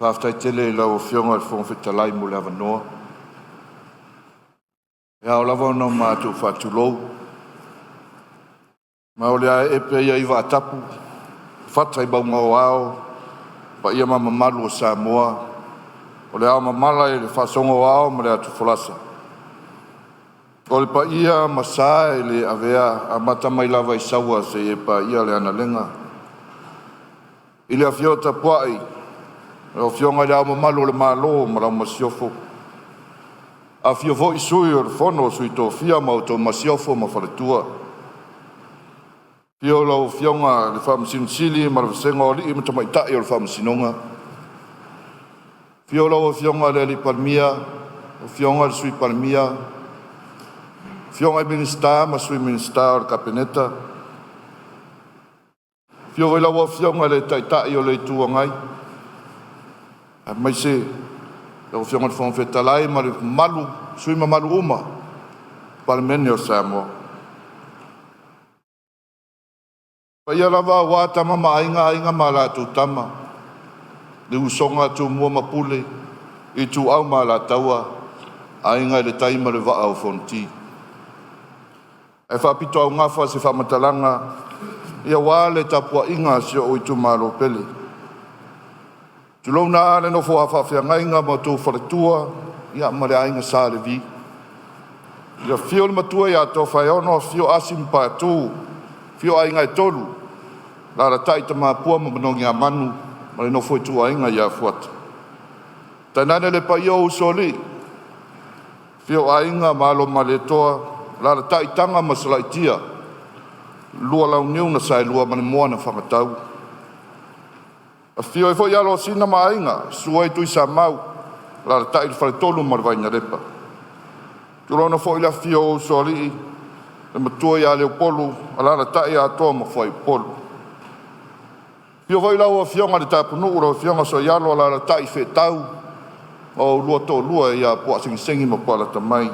Whaftai tele I lau whionga le whongwhitalai mo le awanoa. E au lava no mātou whatulou. Ma o lea e pe ia iwa atapu. Whatai baunga o ao. Pa ia mamalu o Samoa. O le ao mamala e le whasonga o ao ma le atu wholasa. O le pa ia masaa e le avea a mata mai lava I saua se e pa ia le analenga. I le awhiota puai. O whionga le ao mamalu o le malo ma lau masiofo. A fiofo I sui o le whono sui tō fia ma o tō masiofo ma whaletua. Fio lau whionga le whamasinsili ma le whasenga o li I matamai tai o le whamasinonga. Fio lau whionga le li palmia, o whionga le sui palmia. Whionga I minista ma sui minista o le kapeneta. Fio lau whionga le tai o le tuangai. A mai se o whionga le whongwhetalai ma le malu, sui ma malu uma, Palemene o Samoa. Pa ia lava wā tama ma ainga ma la tū tama, le usonga tū mua mapule, I tū au ma la taua, ainga le taima le waa o whonti. E whapito au ngafa se whamatalanga, ia wā le tapua inga se o I tū malo pele. Tu lona le nofoa whawhiangainga ma tō whaletua, ia ma le ainga sā le vi. Ia whio le matua ia tō whaiono, whio asim pa tō, whio ainga e tolu. Lara taita ma pua ma manongi a manu, ma le nofo I tū ainga ia fuata. Tainane le pa ia usoli, whio ainga ma alo ma le toa, lara taitanga ma salaitia, lua lau niu na sai lua ma le moa na whangatau. A whio e fo I alo sina ma ainga, sua I tui sa mau, la tai le whare tolu ma le vaina repa. Turona fo I la whio o soli, le matua I a leo polu, a la tai a toa ma fwai polu. Whio fo I lau a whionga le tapunu ura o whionga so I alo a la tai whe tau, o lua tō lua I a pua sengi ma pua la tamai.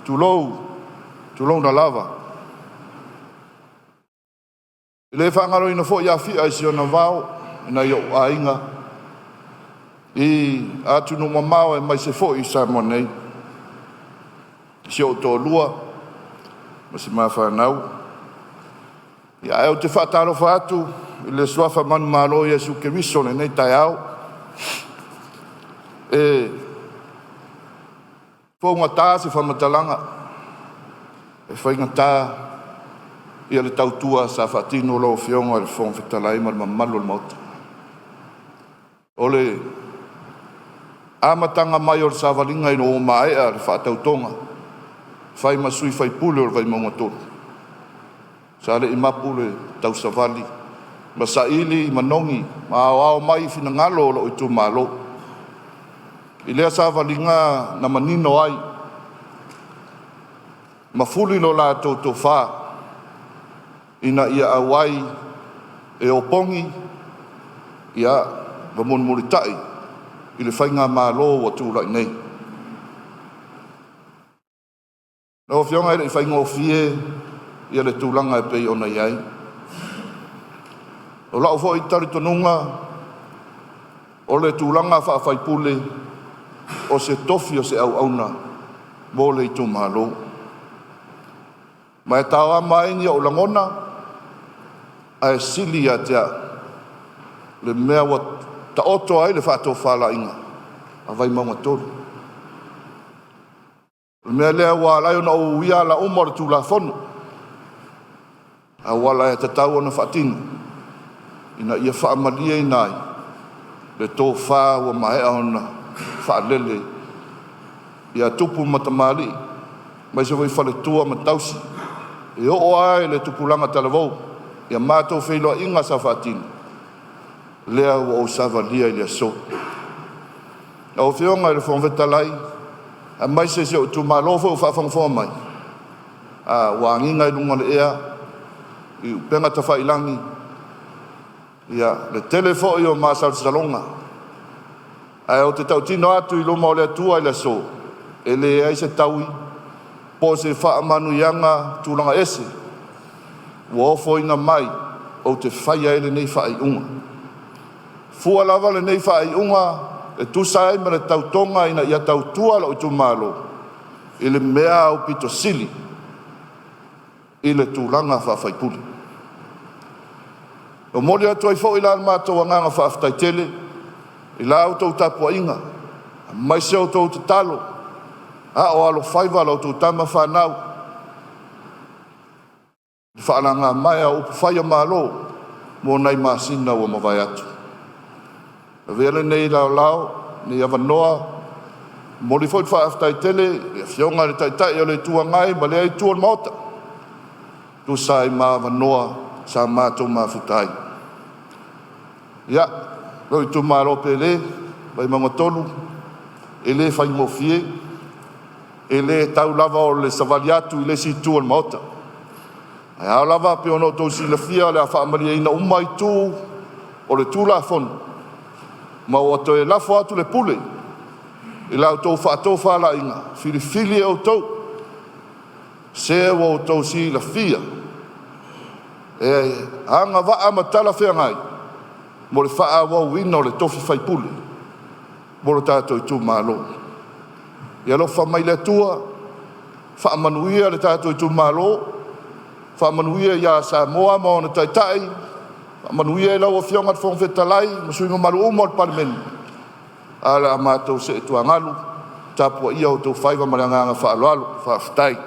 Tulou na lava. I le whangaro ina fo I a whia I si o na vau, ina I o ainga. I atu no mamau e mai se fo I Samoa nei. Si o tō lua, ma se maa whanau. Ia e o te whaataro whaatu, I le suafa manu malo Jesu ke miso le nei tai au. E fōnga tā se whamatalanga. E whainga tā ia le tautua sa whaatino lo whionga le whongwhetalai ma le mamalu le mauta. O le amatanga mai o le savalinga I no o maea le whaatautonga. Whai masui whai pule o le vai maunga tonu. Sa le imapu le tau savali. Ma saili I manongi, ma ao mai fina ngalo lo I tu malo. I lea savalinga na manino ai. Ma fuli no la tō wha. Ina ia awai e opongi. Ia wa monumuritai I le whainga mālo wa tūrai nei. Na o whionga I whainga o fie ia le tūlanga e pei ona iai. O lau fo I taritonunga o le tūlanga whaafai o se tofi o se au auna mo le I tū mālo. Ma e tāwa maini o langona a e sili a tea le mea wa ta oto ai le whātou whala inga, a vai maunga tolu. Le mea lea wā lai ona o uia la umar tu la whonu, a wala e tatau ona whaatinu, ina ia whaamalia I nai, le tō whā wa mahea ona whaalele, ia tupu matamali, mai se vai whale tua matausi, e o ai le tupulanga talavou, ia mātou whailoa inga sa whaatinu, lea o savalia I le so. A o whionga I le whongwhetalai, a mai se o tu malofo o whawhangwha mai. A wānginga I lunga le ea, I upenga ta whailangi, ia le telefo I o Māsal Salonga. A o te tau tino atu I luma o le atua I le so, e le ai se taui, po se whaamanu ianga tūlanga ese, wa ofo ina mai o te whaia ele nei whai unga. Fua lava le nei whai unga e tusa ai ma le tautonga ina ia tautua lo tu malo i le mea au pito sili i le tūlanga whawhaipuli. O mori atu ai fo i la mātou anganga whaaftai tele i la au tau tapua inga mai se au tau te talo a o alo whaiva lau tau tama whanau whaananga mai au whaia malo mo nei masina ua mawai atu. Vele nei lao ni avanoa mori foi whaaftai tele e fionga le taitai o le tuangai ma le ai tuan mota tu sai ma avanoa sa mātou mafutai. Ia, roi tu maro pele vai mamatolu e le whai mofie e le tau lava o le savaliatu i le si tuan mota. Ai au lava pe ono tau si le fia le a whaamaria ina umai tu o le tūla fonu. Ma o ato e lafo atu le pule i lau tau whaatou whala inga fili e o tau se o tau si la fia e anga waa matala whea ngai mo le wha wau ina o le tofi whai pule mo le tātou i tū mālo i alofa mai le tua wha manuia le tātou i tū mālo wha manuia ia Samoa mo na taitai manuia e lau o fionga te whongwhetalai, masui mamalu umo al Palemene. Ala a mātou se e tuangalu, tapua ia o tau whaiva maranganga whaaloalo, whaafitai.